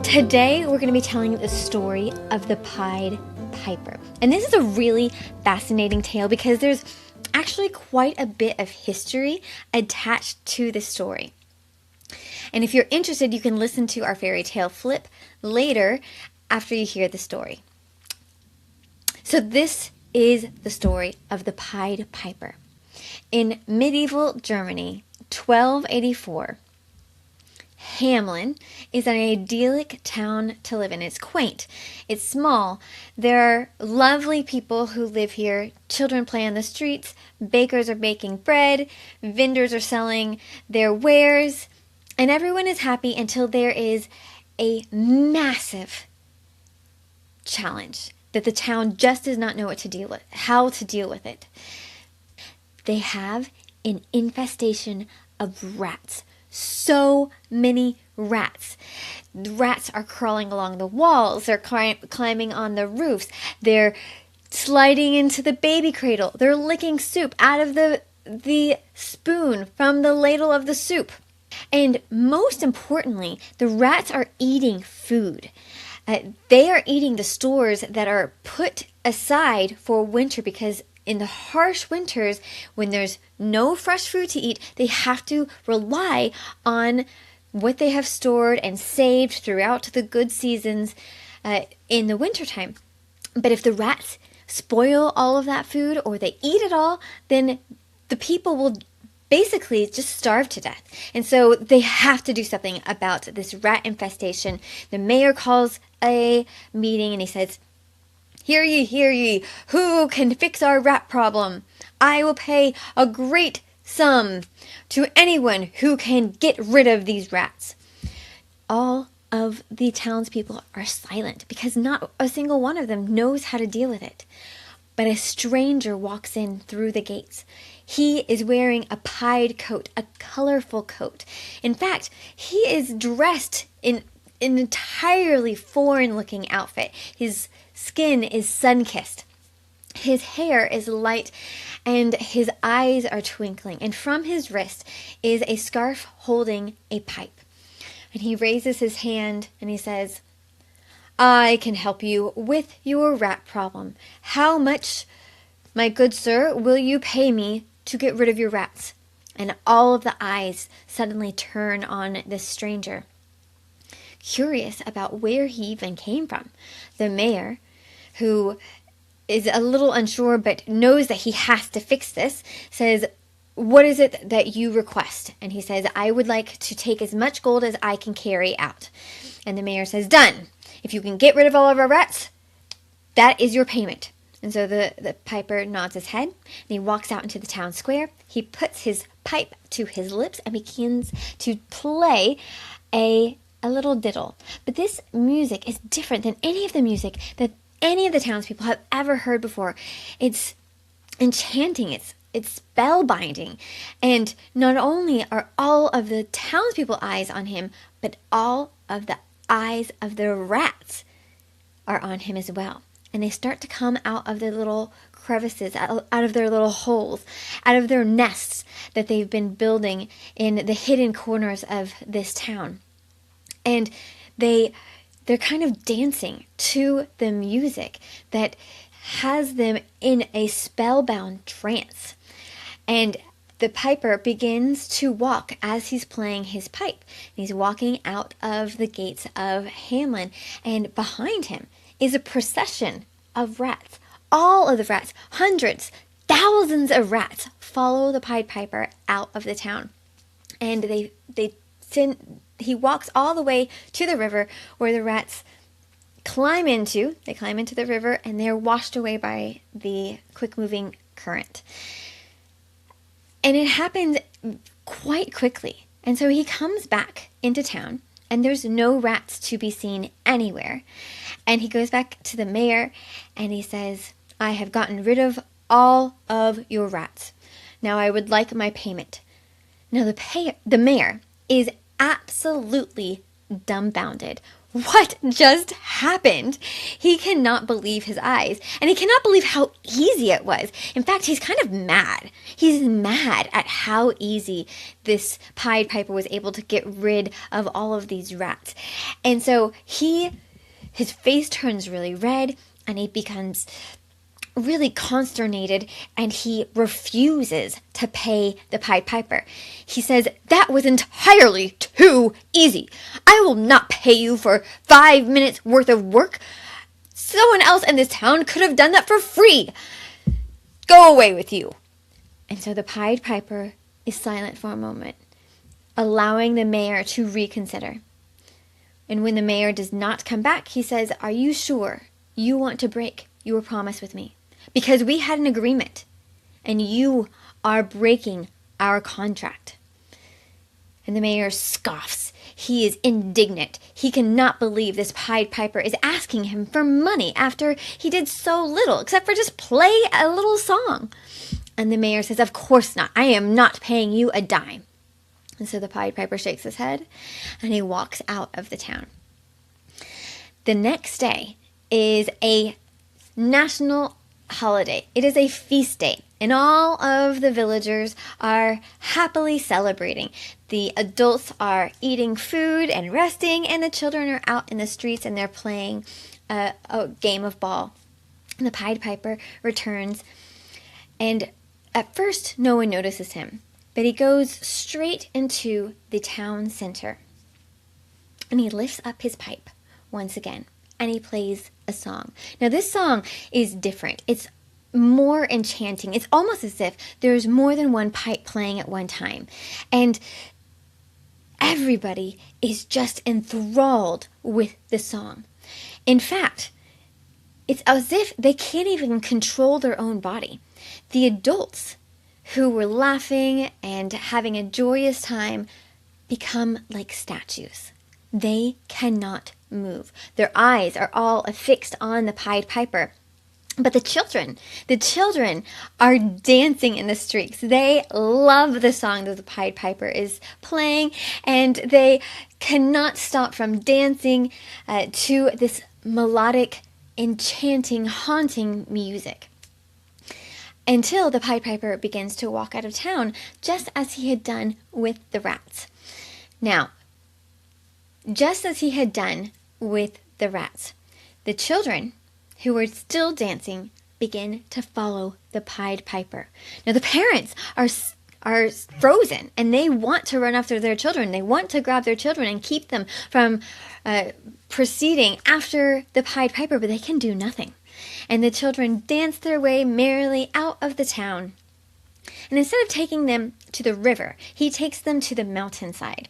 Today we're going to be telling the story of the Pied Piper. And this is a really fascinating tale because there's actually quite a bit of history attached to the story. And if you're interested, you can listen to our fairy tale flip later after you hear the story. So this is the story of the Pied Piper. In medieval Germany, 1284, Hamelin is an idyllic town to live in. It's quaint. It's small. There are lovely people who live here. Children play on the streets. Bakers are baking bread. Vendors are selling their wares. And everyone is happy until there is a massive challenge that the town just does not know how to deal with it. They have an infestation of rats. So many rats. The rats are crawling along the walls. They're climbing on the roofs. They're sliding into the baby cradle. They're licking soup out of the spoon from the ladle of the soup. And most importantly, the rats are eating food. They are eating the stores that are put aside for winter because in the harsh winters, when there's no fresh food to eat, they have to rely on what they have stored and saved throughout the good seasons in the wintertime. But if the rats spoil all of that food or they eat it all, then the people will basically just starve to death. And so they have to do something about this rat infestation. The mayor calls a meeting and he says, "Hear ye, who can fix our rat problem? I will pay a great sum to anyone who can get rid of these rats." All of the townspeople are silent because not a single one of them knows how to deal with it. But a stranger walks in through the gates. He is wearing a pied coat, a colorful coat. In fact, he is dressed in an entirely foreign-looking outfit. His skin is sun-kissed. His hair is light and his eyes are twinkling. And from his wrist is a scarf holding a pipe. And he raises his hand and he says, "I can help you with your rat problem. How much, my good sir, will you pay me to get rid of your rats?" And all of the eyes suddenly turn on this stranger, curious about where he even came from. The mayor, who is a little unsure but knows that he has to fix this, says, "What is it that you request?" And he says, "I would like to take as much gold as I can carry out." And the mayor says, "Done. If you can get rid of all of our rats, that is your payment." And so the piper nods his head, and he walks out into the town square. He puts his pipe to his lips and begins to play a little diddle. But this music is different than any of the music that any of the townspeople have ever heard before. It's enchanting. It's spellbinding. And not only are all of the townspeople eyes on him, but all of the eyes of the rats are on him as well. And they start to come out of their little crevices, out of their little holes, out of their nests that they've been building in the hidden corners of this town. And they're kind of dancing to the music that has them in a spellbound trance. And the piper begins to walk as he's playing his pipe. He's walking out of the gates of Hamelin, and behind him is a procession of rats. All of the rats, hundreds, thousands of rats, follow the Pied Piper out of the town. And he walks all the way to the river where the rats climb into the river, and they're washed away by the quick-moving current. And it happens quite quickly. And so he comes back into town, and there's no rats to be seen anywhere. And he goes back to the mayor, and he says, "I have gotten rid of all of your rats. Now I would like my payment." Now the mayor is absolutely dumbfounded. what just happened? He cannot believe his eyes, and he cannot believe how easy it was. In fact, he's kind of mad. He's mad at how easy this Pied Piper was able to get rid of all of these rats. And so his face turns really red, and he becomes really consternated, and he refuses to pay the Pied Piper. He says, "That was entirely too easy. I will not pay you for 5 minutes worth of work. Someone else in this town could have done that for free. Go away with you." And so the Pied Piper is silent for a moment, allowing the mayor to reconsider. And when the mayor does not come back, he says, "Are you sure you want to break your promise with me? Because we had an agreement, and you are breaking our contract." And the mayor scoffs. He is indignant. He cannot believe this Pied Piper is asking him for money after he did so little, except for just play a little song. And the mayor says, "Of course not. I am not paying you a dime." And so the Pied Piper shakes his head, and he walks out of the town. The next day is a national holiday. It is a feast day, and all of the villagers are happily celebrating. The adults are eating food and resting, and the children are out in the streets and they're playing a game of ball. And the Pied Piper returns, and at first no one notices him, but he goes straight into the town center, and he lifts up his pipe once again, and he plays a song. Now this song is different. It's more enchanting. It's almost as if there's more than one pipe playing at one time. And everybody is just enthralled with the song. In fact, it's as if they can't even control their own body. The adults who were laughing and having a joyous time become like statues. They cannot move. Their eyes are all affixed on the Pied Piper. But the children are dancing in the streets. They love the song that the Pied Piper is playing, and they cannot stop from dancing to this melodic, enchanting, haunting music. Until the Pied Piper begins to walk out of town, just as he had done with the rats. Now, just as he had done with the rats, the children who were still dancing begin to follow the Pied Piper. Now the parents are frozen, and they want to run after their children. They want to grab their children and keep them from proceeding after the Pied Piper, but they can do nothing. And the children dance their way merrily out of the town. And instead of taking them to the river, he takes them to the mountainside.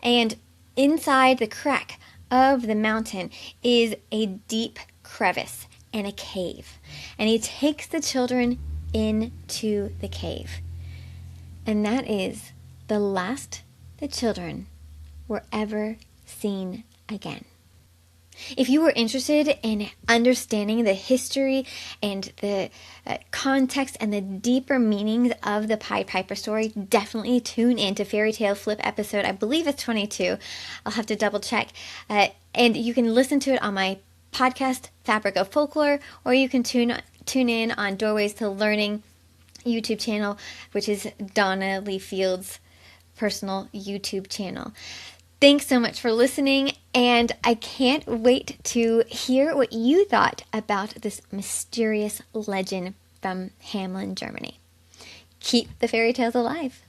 And inside the crack of the mountain is a deep crevice and a cave. And he takes the children into the cave. And that is the last the children were ever seen again. If you were interested in understanding the history and the context and the deeper meanings of the Pied Piper story, definitely tune in to Fairy Tale Flip episode, I believe it's 22. I'll have to double check. And you can listen to it on my podcast, Fabric of Folklore, or you can tune in on Doorways to Learning YouTube channel, which is Donna Lee Field's personal YouTube channel. Thanks so much for listening, and I can't wait to hear what you thought about this mysterious legend from Hamelin, Germany. Keep the fairy tales alive.